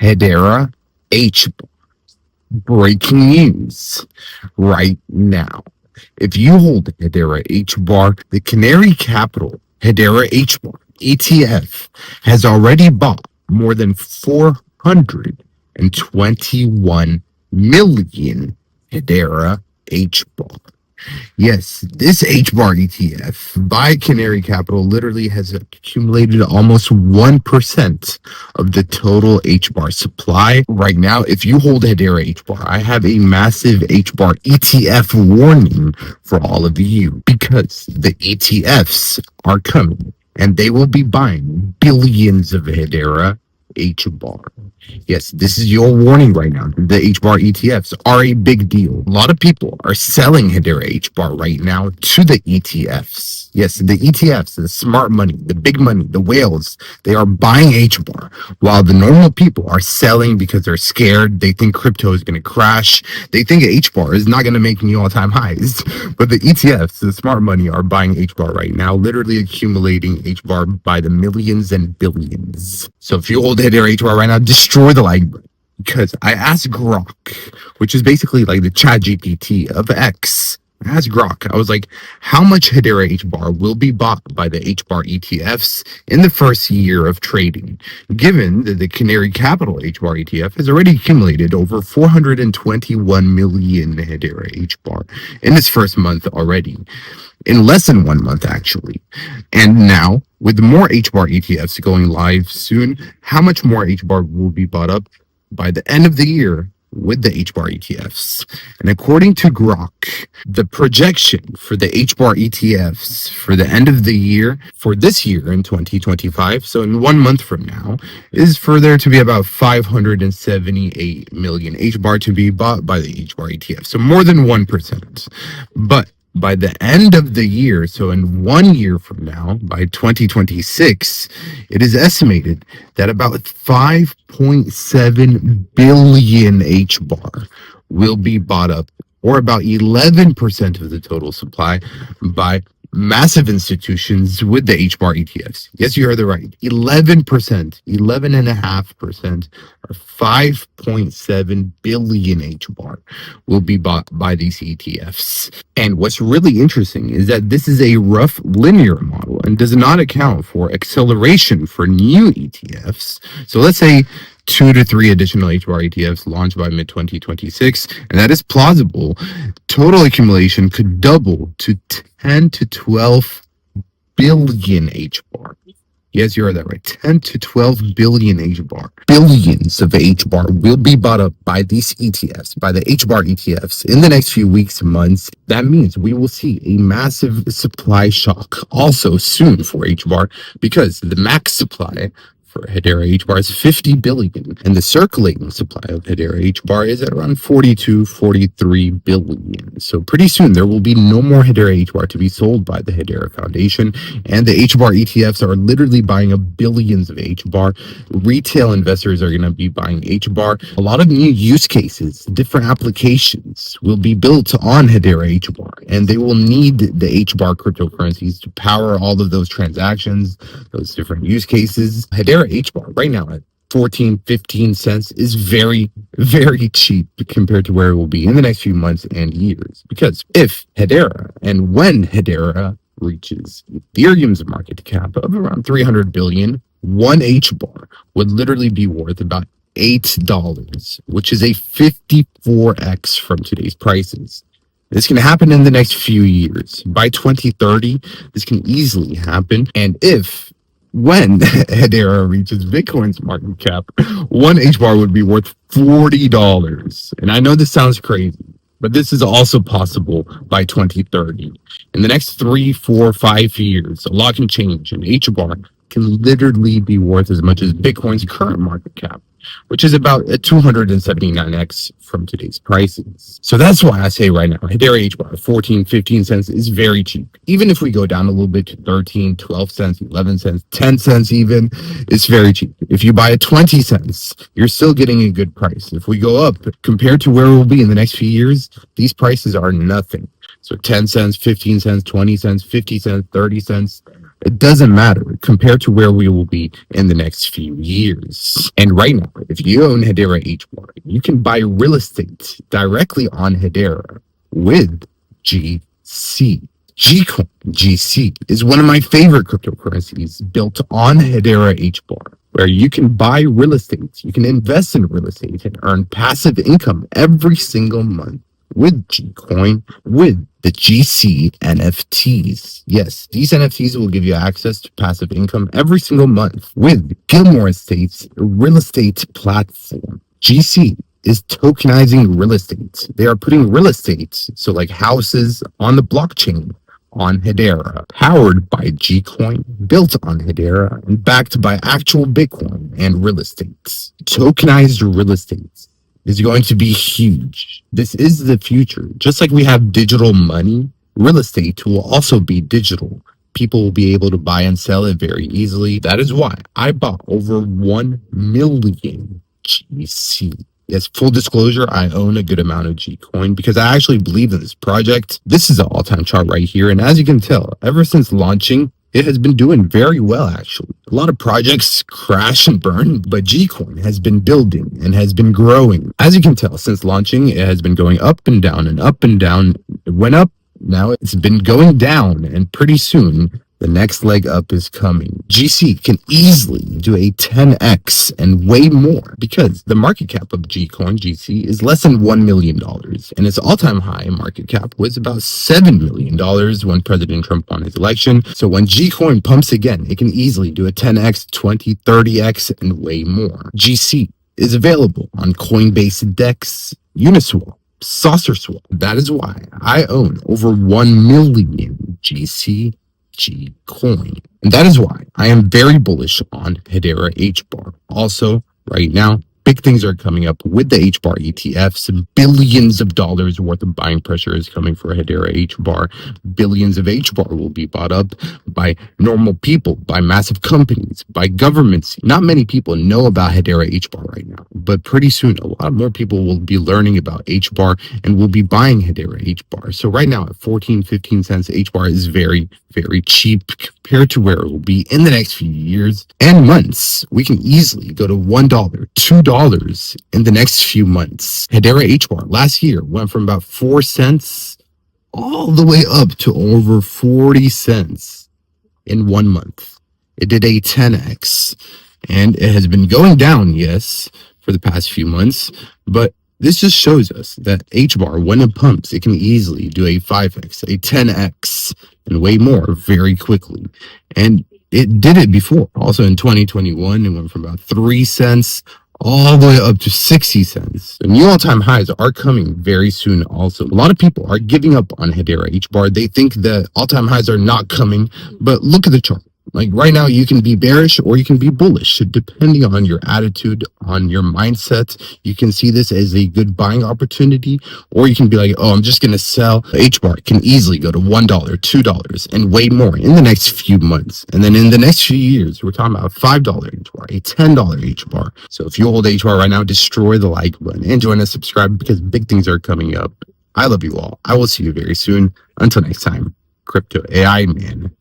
Hedera Hbar. Breaking news right now. If you hold Hedera Hbar, the Canary Capital Hedera Hbar ETF has already bought more than 421 million Hedera Hbar. Yes, this Hbar ETF by Canary Capital literally has accumulated almost 1% of the total Hbar supply. Right now, if you hold Hedera Hbar, I have a massive Hbar ETF warning for all of you because the ETFs are coming and they will be buying billions of Hedera Hbar. Yes, this is your warning right now. The HBAR ETFs are a big deal. A lot of people are selling Hedera HBAR right now to the ETFs. Yes, the ETFs, the smart money, the big money, the whales, they are buying HBAR while the normal people are selling because they're scared. They think crypto is going to crash. They think HBAR is not going to make new all-time highs. But the ETFs, the smart money, are buying HBAR right now, literally accumulating HBAR by the millions and billions. So if you hold Hedera HBAR right now, destroy the like button. Because I asked Grok, which is basically like the chat GPT of X. I asked Grok, I was like, how much Hedera HBAR will be bought by the HBAR ETFs in the first year of trading, given that the Canary Capital HBAR ETF has already accumulated over 421 million Hedera HBAR in its first month already, in less than 1 month actually. And now, with more HBAR ETFs going live soon, how much more HBAR will be bought up by the end of the year with the HBAR ETFs? And according to Grok, the projection for the HBAR ETFs for the end of the year, for this year in 2025, so in 1 month from now, is for there to be about 578 million HBAR to be bought by the HBAR ETF. So more than 1%. But by the end of the year, so in 1 year from now, by 2026, it is estimated that about 5.7 billion HBAR will be bought up, or about 11% of the total supply, by massive institutions with the HBAR ETFs. Yes, you heard it right. 11%, 11.5%, or 5.7 billion HBAR will be bought by these ETFs. And what's really interesting is that this is a rough linear model and does not account for acceleration for new ETFs. So let's say 2 to 3 additional HBAR ETFs launched by mid 2026, and that is plausible. Total accumulation could double to 10 to 12 billion HBAR. Yes, you heard that right. 10 to 12 billion HBAR. Billions of HBAR will be bought up by these ETFs, by the HBAR ETFs in the next few weeks and months. That means we will see a massive supply shock also soon for HBAR because the max supply for Hedera HBAR is 50 billion, and the circulating supply of Hedera HBAR is at around 42, 43 billion. So pretty soon there will be no more Hedera HBAR to be sold by the Hedera Foundation, and the HBAR ETFs are literally buying up billions of HBAR. Retail investors are going to be buying HBAR. A lot of new use cases, different applications will be built on Hedera HBAR, and they will need the HBAR cryptocurrencies to power all of those transactions, those different use cases. Hedera HBAR right now at 14, 15 cents is very, very cheap compared to where it will be in the next few months and years. Because if Hedera and when Hedera reaches Ethereum's market cap of around 300 billion, one HBAR would literally be worth about $8, which is a 54x from today's prices. This can happen in the next few years. By 2030, this can easily happen. And when Hedera reaches Bitcoin's market cap, one HBAR would be worth $40. And I know this sounds crazy, but this is also possible by 2030. In the next 3, 4, 5 years, a lot can change, and HBAR can literally be worth as much as Bitcoin's current market cap, which is about a 279x from today's prices. So that's why I say right now, Hedera HBAR 14, 15 cents is very cheap. Even if we go down a little bit to 13, 12 cents, 11 cents, 10 cents even, it's very cheap. If you buy at 20 cents, you're still getting a good price. If we go up, compared to where we'll be in the next few years, these prices are nothing. So 10 cents, 15 cents, 20 cents, 50 cents, 30 cents, It doesn't matter compared to where we will be in the next few years. And right now, if you own Hedera Hbar, you can buy real estate directly on Hedera with GC. Gcoin GC is one of my favorite cryptocurrencies built on Hedera Hbar, where you can buy real estate, you can invest in real estate and earn passive income every single month with Gcoin, with the GC NFTs. Yes, these NFTs will give you access to passive income every single month with Gilmore Estate's real estate platform. GC is tokenizing real estate. They are putting real estate, so like houses, on the blockchain on Hedera, powered by Gcoin, built on Hedera, and backed by actual Bitcoin and real estate. Tokenized real estate is going to be huge. This is the future. Just like we have digital money, real estate will also be digital. People will be able to buy and sell it very easily. That is why I bought over 1 million GC. Yes, full disclosure, I own a good amount of Gcoin because I actually believe in this project. This is an all-time chart right here. And as you can tell, ever since launching, it has been doing very well, actually. A lot of projects crash and burn, but Gcoin has been building and has been growing. As you can tell, since launching, it has been going up and down and up and down. It went up, now it's been going down, and pretty soon, the next leg up is coming. GC can easily do a 10x and way more because the market cap of Gcoin GC is less than $1 million. And its all-time high market cap was about $7 million when President Trump won his election. So when Gcoin pumps again, it can easily do a 10x, 20, 30x, and way more. GC is available on Coinbase Dex, Uniswap, SaucerSwap. That is why I own over 1 million GC Gcoin. And that is why I am very bullish on Hedera Hbar. Also, right now, big things are coming up with the Hbar ETFs. Billions of dollars worth of buying pressure is coming for Hedera Hbar. Billions of Hbar will be bought up by normal people, by massive companies, by governments. Not many people know about Hedera Hbar right now, but pretty soon a lot more people will be learning about Hbar and will be buying Hedera Hbar. So right now at 14, 15 cents, Hbar is very, very cheap compared to where it will be in the next few years and months. We can easily go to $1, $2 in the next few months. Hedera Hbar last year went from about 4 cents all the way up to over 40 cents in 1 month. It did a 10x and it has been going down, yes, for the past few months, but this just shows us that Hbar, when it pumps, it can easily do a 5x, a 10x, and way more very quickly. And it did it before. Also in 2021, it went from about 3 cents all the way up to 60 cents. The new all-time highs are coming very soon also. A lot of people are giving up on Hedera Hbar. They think the all-time highs are not coming, but look at the chart. Like right now, you can be bearish or you can be bullish, depending on your attitude, on your mindset. You can see this as a good buying opportunity, or you can be like, oh, I'm just going to sell. Hbar can easily go to $1, $2, and way more in the next few months. And then in the next few years, we're talking about $5 Hbar, a $10 Hbar. So if you hold Hbar right now, destroy the like button and join us, subscribe, because big things are coming up. I love you all. I will see you very soon. Until next time, Crypto AI Man.